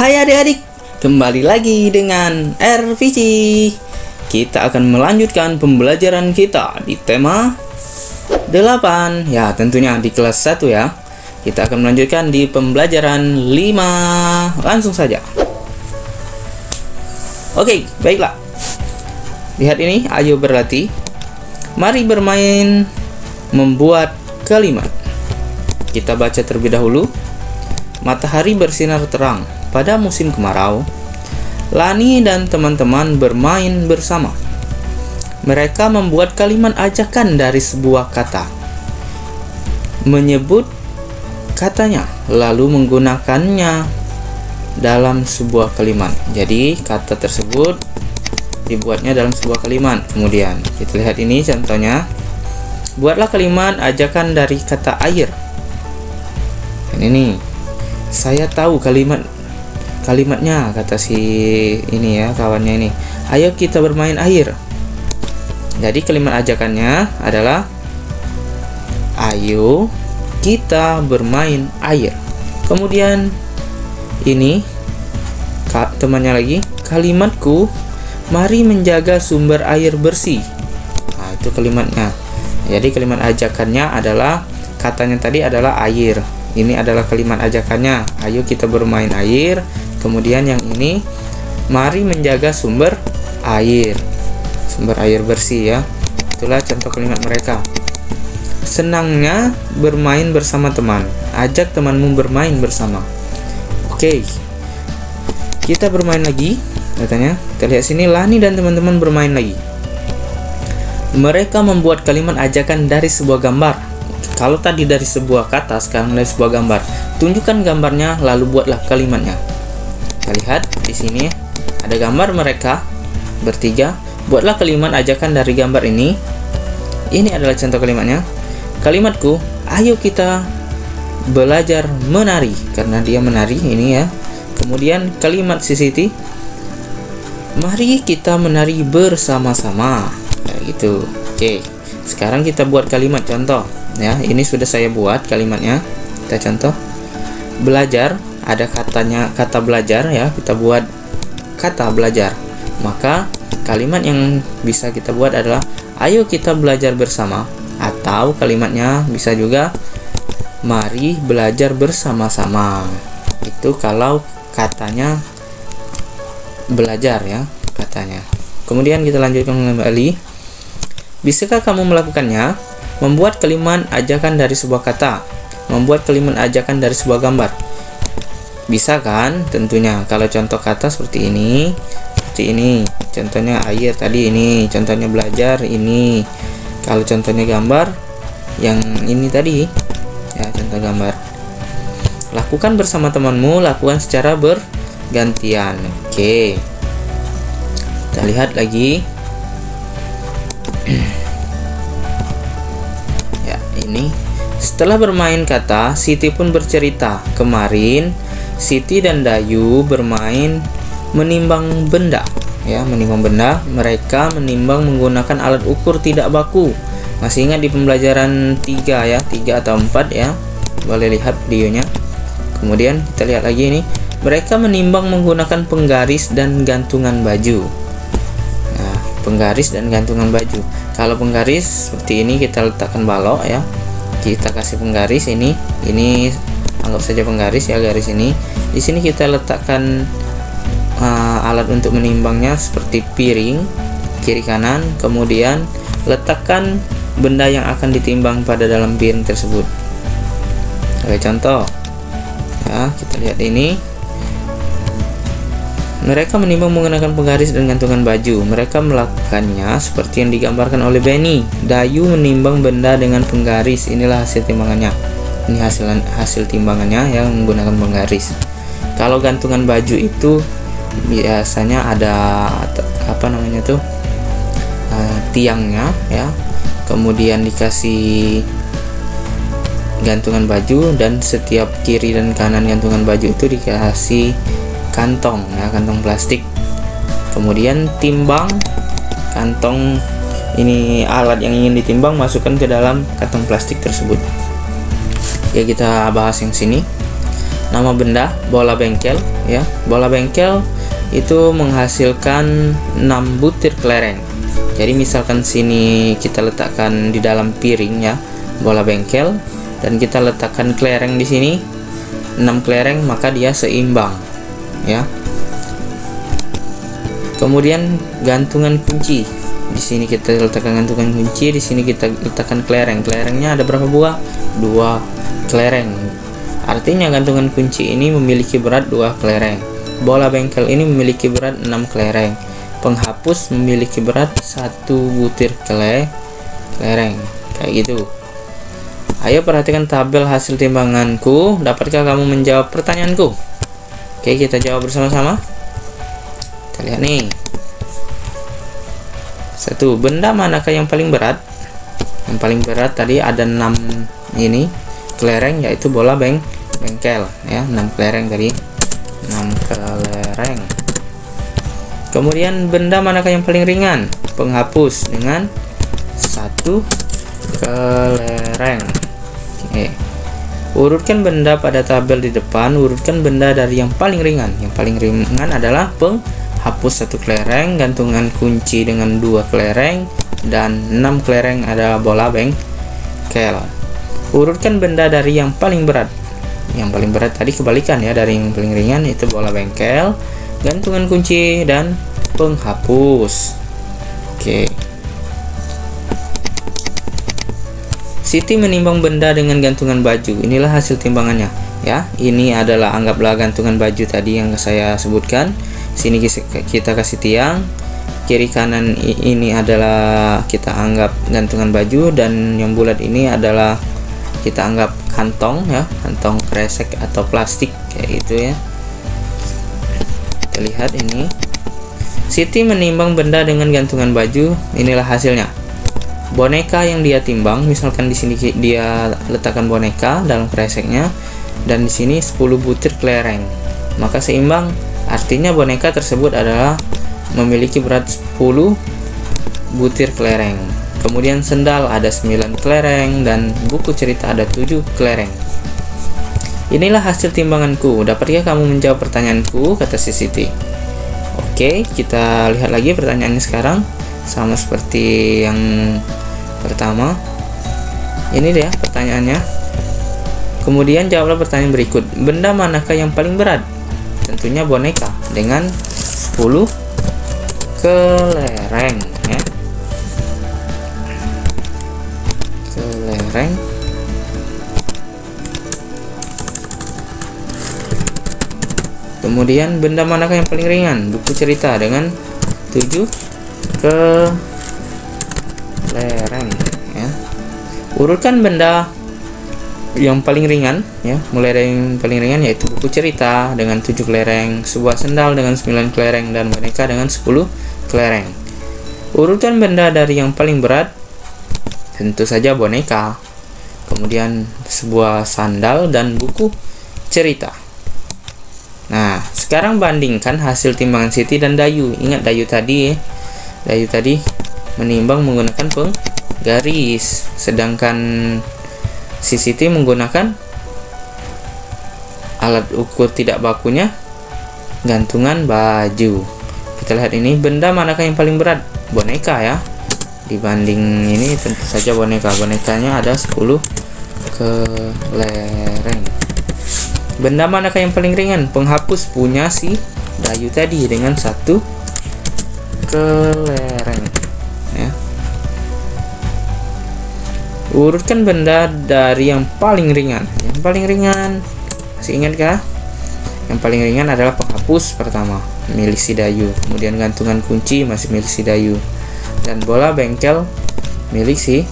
Hai adik-adik, kembali lagi dengan RVC. Kita akan melanjutkan pembelajaran kita di tema 8. Ya, tentunya di kelas 1 ya. Kita akan melanjutkan di pembelajaran 5. Langsung saja. Oke, baiklah. Lihat ini, ayo berlatih. Mari bermain membuat kalimat. Kita baca terlebih dahulu. Matahari bersinar terang pada musim kemarau. Lani dan teman-teman bermain bersama. Mereka membuat kalimat ajakan dari sebuah kata. Menyebut katanya, lalu menggunakannya dalam sebuah kalimat. Jadi, kata tersebut dibuatnya dalam sebuah kalimat. Kemudian, kita lihat ini contohnya. Buatlah kalimat ajakan dari kata air. Ini saya tahu kalimatnya, kata si ini ya, kawannya ini. Ayo kita bermain air. Jadi kalimat ajakannya adalah ayo kita bermain air. Kemudian ini temannya lagi, kalimatku, mari menjaga sumber air bersih. Nah, itu kalimatnya. Jadi kalimat ajakannya adalah, katanya tadi adalah air. Ini adalah kalimat ajakannya, ayo kita bermain air. Kemudian yang ini, mari menjaga sumber air bersih ya. Itulah contoh kalimat mereka. Senangnya bermain bersama teman. Ajak temanmu bermain bersama. Oke, kita bermain lagi katanya. Kita lihat sini, Lani dan teman-teman bermain lagi. Mereka membuat kalimat ajakan dari sebuah gambar. Kalau tadi dari sebuah kata, sekarang dari sebuah gambar. Tunjukkan gambarnya, lalu buatlah kalimatnya. Kita lihat di sini ada gambar mereka bertiga. Buatlah kalimat ajakan dari gambar ini. Ini adalah contoh kalimatnya. Kalimatku, ayo kita belajar menari, karena dia menari ini ya. Kemudian kalimat si Siti, mari kita menari bersama-sama. Kayak gitu. Oke, sekarang kita buat kalimat contoh. Ya, ini sudah saya buat kalimatnya. Kita contoh. Belajar, ada katanya, kata belajar ya. Kita buat kata belajar. Maka kalimat yang bisa kita buat adalah ayo kita belajar bersama, atau kalimatnya bisa juga mari belajar bersama-sama. Itu kalau katanya belajar ya, katanya. Kemudian kita lanjutkan kembali. Bisakah kamu melakukannya? Membuat kalimat ajakan dari sebuah kata. Membuat kalimat ajakan dari sebuah gambar. Bisa kan? Tentunya. Kalau contoh kata seperti ini. Seperti ini. Contohnya air tadi ini. Contohnya belajar ini. Kalau contohnya gambar, yang ini tadi. Ya, contoh gambar. Lakukan bersama temanmu. Lakukan secara bergantian. Oke. Kita lihat lagi. Ini setelah bermain kata, Siti pun bercerita. Kemarin Siti dan Dayu bermain menimbang benda ya, menimbang benda. Mereka menimbang menggunakan alat ukur tidak baku. Masih ingat di pembelajaran 3 ya, 3 atau 4 ya. Boleh lihat videonya. Kemudian kita lihat lagi ini. Mereka menimbang menggunakan penggaris dan gantungan baju. Nah, penggaris dan gantungan baju. Kalau penggaris seperti ini, kita letakkan balok ya. Kita kasih penggaris ini anggap saja penggaris ya, garis ini. Di sini kita letakkan alat untuk menimbangnya seperti piring kiri kanan. Kemudian letakkan benda yang akan ditimbang pada dalam piring tersebut. Oke, contoh. Ya, kita lihat ini. Mereka menimbang menggunakan penggaris dan gantungan baju. Mereka melakukannya seperti yang digambarkan oleh Benny. Dayu menimbang benda dengan penggaris. Inilah hasil timbangannya. Ini hasil timbangannya yang menggunakan penggaris. Kalau gantungan baju itu biasanya ada tiangnya ya. Kemudian dikasih gantungan baju, dan setiap kiri dan kanan gantungan baju itu dikasih kantong ya, kantong plastik. Kemudian timbang, kantong ini alat yang ingin ditimbang masukkan ke dalam kantong plastik tersebut. Ya, kita bahas yang sini. nama benda bola bengkel ya. Bola bengkel itu menghasilkan 6 butir kelereng. Jadi misalkan sini kita letakkan di dalam piring ya bola bengkel, dan kita letakkan kelereng di sini 6 kelereng, maka dia seimbang ya. Kemudian gantungan kunci. Di sini kita letakkan gantungan kunci, di sini kita letakkan kelereng. Kelerengnya ada berapa buah? 2 kelereng. Artinya gantungan kunci ini memiliki berat 2 kelereng. Bola bengkel ini memiliki berat 6 kelereng. Penghapus memiliki berat 1 butir kelereng. Kayak gitu. Ayo perhatikan tabel hasil timbanganku. Dapatkah kamu menjawab pertanyaanku? Oke, kita jawab bersama-sama. Kita lihat nih. 1. Benda manakah yang paling berat? Yang paling berat tadi ada 6 ini kelereng, yaitu bola bengkel ya, 6 kelereng tadi. 6 kelereng. Kemudian benda manakah yang paling ringan? Penghapus dengan 1 kelereng. Oke. Urutkan benda pada tabel di depan. Urutkan benda dari yang paling ringan. Yang paling ringan adalah penghapus 1 kelereng, gantungan kunci dengan 2 kelereng, dan 6 kelereng ada bola bengkel. Urutkan benda dari yang paling berat. Yang paling berat tadi kebalikan ya, dari yang paling ringan itu bola bengkel, gantungan kunci, dan penghapus. Oke. Siti menimbang benda dengan gantungan baju. Inilah hasil timbangannya ya. Ini adalah, anggaplah gantungan baju tadi yang saya sebutkan. Sini kita kasih tiang, kiri kanan ini adalah kita anggap gantungan baju, dan yang bulat ini adalah kita anggap kantong ya, kantong kresek atau plastik kayak gitu ya. Kita lihat ini. Siti menimbang benda dengan gantungan baju. Inilah hasilnya. Boneka yang dia timbang, misalkan di sini dia letakkan boneka dalam kreseknya, dan di sini 10 butir kelereng, maka seimbang. Artinya boneka tersebut adalah memiliki berat 10 butir kelereng. Kemudian sendal ada 9 kelereng, dan buku cerita ada 7 kelereng. Inilah hasil timbanganku. Dapatkah kamu menjawab pertanyaanku? Kata si Siti. Oke, kita lihat lagi pertanyaannya sekarang. Sama seperti yang pertama. Ini dia pertanyaannya. Kemudian jawablah pertanyaan berikut. Benda manakah yang paling berat? Tentunya boneka dengan 10 kelereng ya. Kelereng. Kemudian benda manakah yang paling ringan? Buku cerita dengan 7 kelereng ya. Urutkan benda yang paling ringan ya, mulai dari yang paling ringan yaitu buku cerita dengan 7 kelereng, sebuah sendal dengan 9 kelereng, dan boneka dengan 10 kelereng. Urutkan benda dari yang paling berat. Tentu saja boneka. Kemudian sebuah sandal dan buku cerita. Nah, sekarang bandingkan hasil timbangan Siti dan Dayu. Ingat Dayu tadi ya. Dayu tadi menimbang menggunakan penggaris, sedangkan si Siti menggunakan alat ukur tidak bakunya gantungan baju. Kita lihat ini, benda manakah yang paling berat? Boneka ya. Dibanding ini tentu saja boneka. Bonekanya ada 10 kelereng. Benda manakah yang paling ringan? Penghapus punya si Dayu tadi dengan 1 kelereng ya. Urutkan benda dari yang paling ringan. Yang paling ringan, masih ingat kah? Yang paling ringan adalah penghapus pertama, milik si Dayu. Kemudian gantungan kunci masih milik si Dayu, dan bola bengkel milik si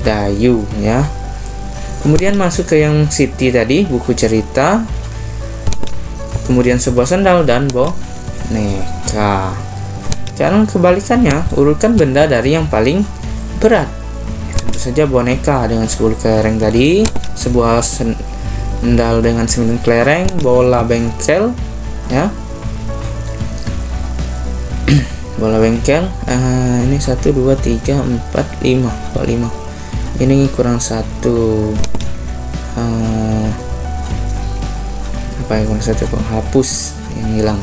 Dayu ya. Kemudian masuk ke yang Siti tadi, buku cerita, kemudian sebuah sandal dan boneka. Sekarang kebalikannya, urutkan benda dari yang paling berat. Tentu saja boneka dengan 10 kelereng tadi, sebuah sendal dengan 9 kelereng, bola bengkel ya. Bola bengkel ini 1 2 3 4 5. Kok 5? Ini kurang 1. pakai satu penghapus yang hilang.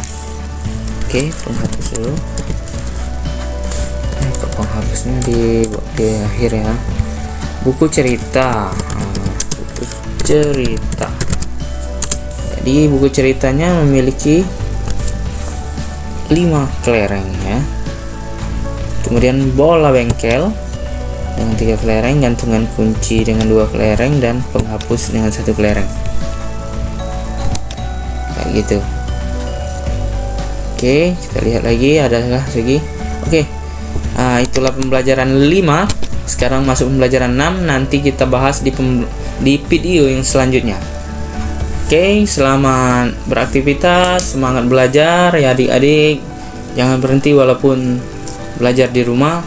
Oke, penghapus dulu. Penghapusnya di akhir ya. Buku cerita. Buku cerita. Jadi buku ceritanya memiliki 5 kelereng ya. Kemudian bola bengkel dengan 3 kelereng, gantungan kunci dengan 2 kelereng, dan penghapus dengan 1 kelereng. Kayak gitu. Oke, kita lihat lagi adakah lagi. Oke. Nah, itulah pembelajaran 5. Sekarang masuk pembelajaran 6. Nanti kita bahas di video yang selanjutnya. Oke, selamat beraktivitas, semangat belajar ya adik-adik. Jangan berhenti walaupun belajar di rumah.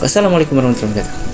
Wassalamualaikum warahmatullahi wabarakatuh.